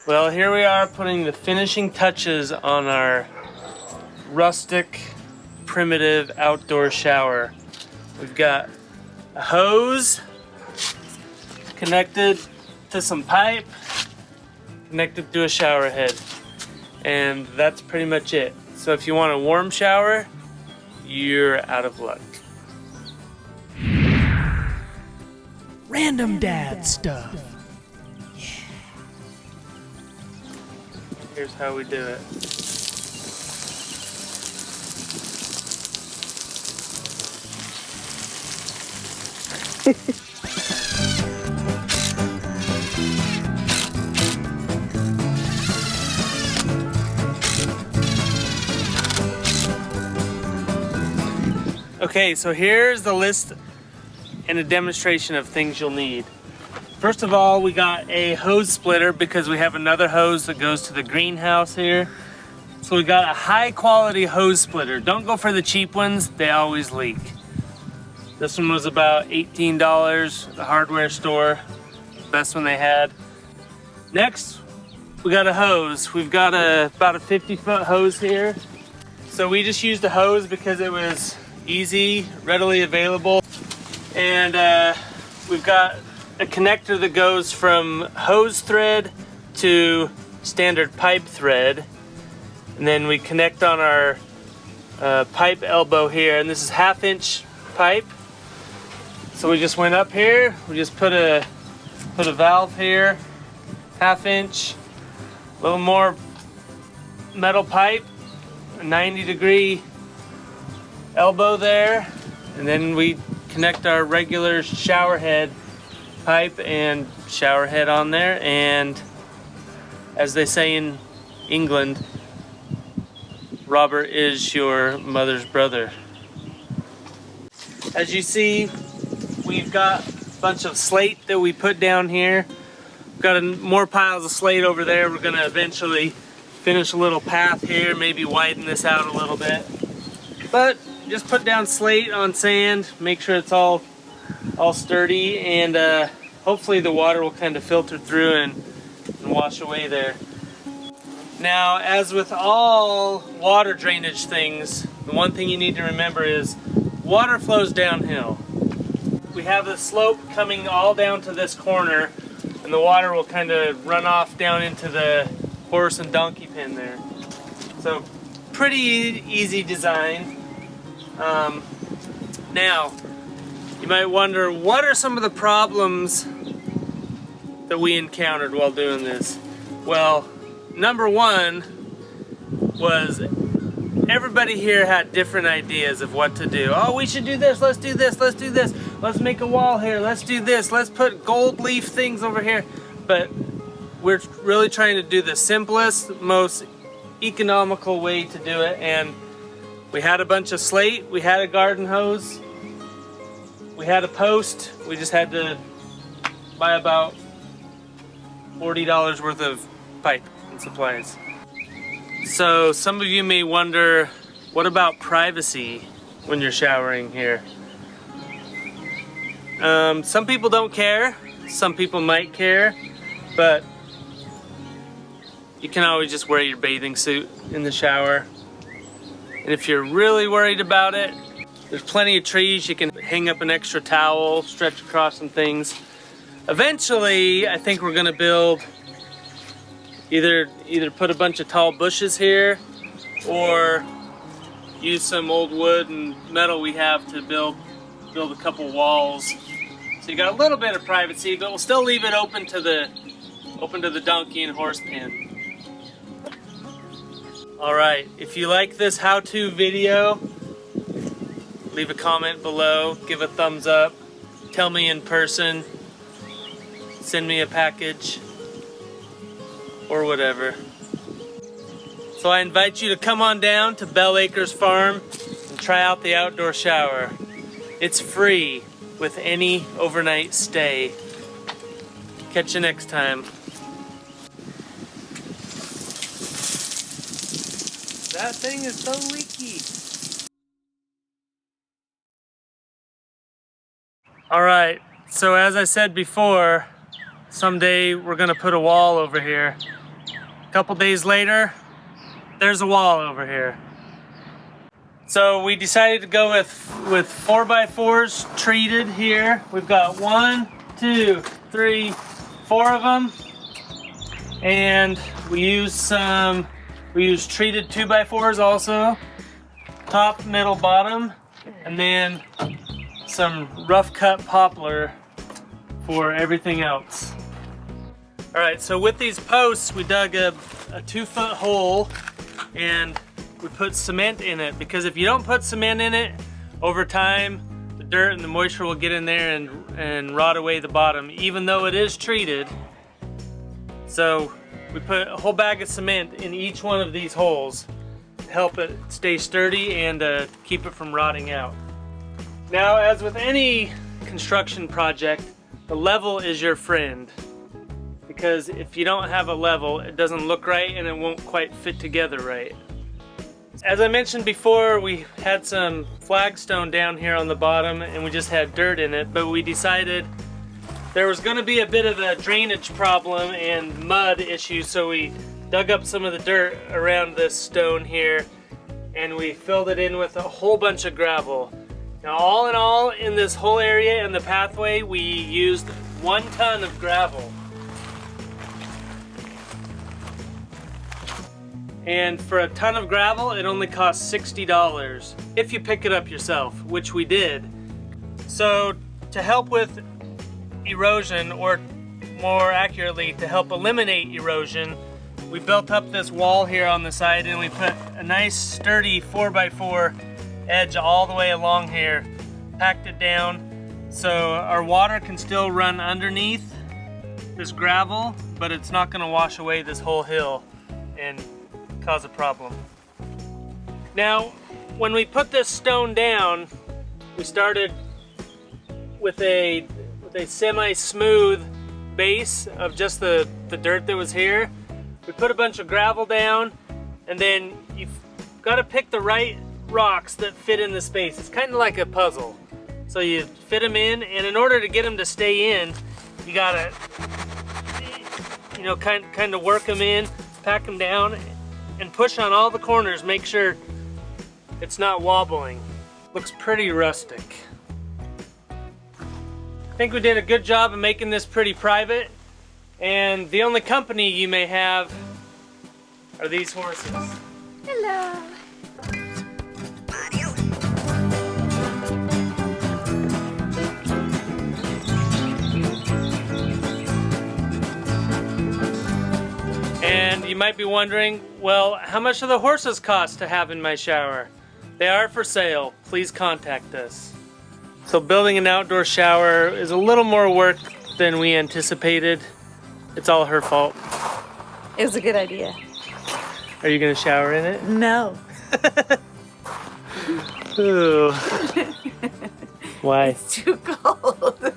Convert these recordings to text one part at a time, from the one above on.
Well, here we are putting the finishing touches on our rustic, primitive outdoor shower. We've got a hose connected to some pipe, connected to a shower head, and that's pretty much it. So if you want a warm shower, you're out of luck. Random dad stuff. Here's how we do it. Okay, so here's the list and a demonstration of things you'll need. First of all, we got a hose splitter because we have another hose that goes to the greenhouse here. So we got a high quality hose splitter. Don't go for the cheap ones, they always leak. This one was about $18 at the hardware store, best one they had. Next, we got a hose. We've got about a 50-foot hose here. So we just used a hose because it was easy, readily available. And we've got a connector that goes from hose thread to standard pipe thread, and then we connect on our pipe elbow here, and this is 1/2-inch pipe. So we just went up here, we just put a valve here, 1/2-inch, a little more metal pipe, a 90-degree elbow there, and then we connect our regular shower head pipe and shower head on there, and as they say in England, Robert is your mother's brother. As you see, we've got a bunch of slate that we put down here. We've got more piles of slate over there. We're gonna eventually finish a little path here, maybe widen this out a little bit. But just put down slate on sand, make sure it's all sturdy, and hopefully the water will kind of filter through and wash away there. Now, as with all water drainage things, the one thing you need to remember is water flows downhill. We have the slope coming all down to this corner, and the water will kind of run off down into the horse and donkey pen there. So, pretty easy design. Now, you might wonder, what are some of the problems that we encountered while doing this? Well, number one was everybody here had different ideas of what to do. Oh, we should do this, let's do this, let's do this, let's make a wall here, let's do this, let's put gold leaf things over here. But we're really trying to do the simplest, most economical way to do it, and we had a bunch of slate, we had a garden hose, we had a post, we just had to buy about $40 worth of pipe and supplies. So some of you may wonder, what about privacy when you're showering here? Some people don't care, some people might care, but you can always just wear your bathing suit in the shower. And if you're really worried about it, there's plenty of trees. You can hang up an extra towel, stretch across some things. Eventually, I think we're gonna build, either put a bunch of tall bushes here, or use some old wood and metal we have to build a couple walls. So you got a little bit of privacy, but we'll still leave it open to the donkey and horse pen. Alright, if you like this how-to video, leave a comment below, give a thumbs up, tell me in person, send me a package, or whatever. So I invite you to come on down to Bell Acres Farm and try out the outdoor shower. It's free with any overnight stay. Catch you next time. That thing is so leaky. Alright, so as I said before, someday we're gonna put a wall over here. couple days later, there's a wall over here. So we decided to go with 4x4s treated here. We've got 1, 2, 3, 4 of them. And we use treated 2x4s also. Top, middle, bottom. And then some rough cut poplar for everything else. All right, so with these posts, we dug a 2-foot hole and we put cement in it, because if you don't put cement in it, over time, the dirt and the moisture will get in there and rot away the bottom, even though it is treated. So we put a whole bag of cement in each one of these holes to help it stay sturdy and keep it from rotting out. Now, as with any construction project, the level is your friend. Because if you don't have a level, it doesn't look right and it won't quite fit together right. As I mentioned before, we had some flagstone down here on the bottom and we just had dirt in it, but we decided there was going to be a bit of a drainage problem and mud issue, so we dug up some of the dirt around this stone here and we filled it in with a whole bunch of gravel. Now, all in all, in this whole area and the pathway, we used 1 ton of gravel. And for a ton of gravel, it only costs $60 if you pick it up yourself, which we did. So to help with erosion, or more accurately, to help eliminate erosion, we built up this wall here on the side and we put a nice sturdy 4x4 edge all the way along here, packed it down so our water can still run underneath this gravel, but it's not going to wash away this whole hill and cause a problem. Now, when we put this stone down, we started with a semi-smooth base of just the dirt that was here. We put a bunch of gravel down, and then you've got to pick the right rocks that fit in the space. It's kind of like a puzzle. So you fit them in, and in order to get them to stay in, you gotta, kind of work them in, pack them down, and push on all the corners, make sure it's not wobbling. Looks pretty rustic. I think we did a good job of making this pretty private, and the only company you may have are these horses. Hello. And you might be wondering, well, how much do the horses cost to have in my shower? They are for sale. Please contact us. So building an outdoor shower is a little more work than we anticipated. It's all her fault. It was a good idea. Are you gonna shower in it? No. Ooh. Why? It's too cold.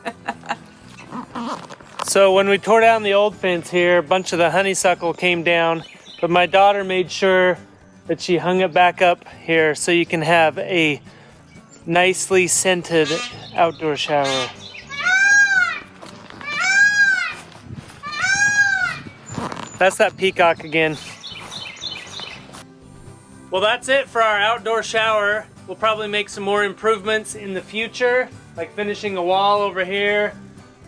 So when we tore down the old fence here, a bunch of the honeysuckle came down, but my daughter made sure that she hung it back up here so you can have a nicely scented outdoor shower. That's that peacock again. Well, that's it for our outdoor shower. We'll probably make some more improvements in the future, like finishing a wall over here,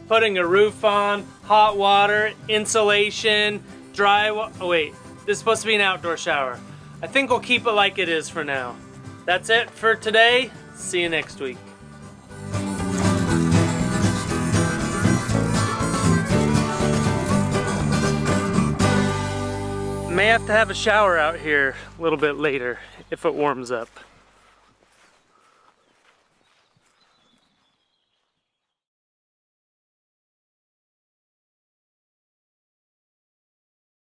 putting a roof on, hot water, insulation, oh wait, this is supposed to be an outdoor shower. I think we'll keep it like it is for now. That's it for today. See you next week. May have to have a shower out here a little bit later if it warms up.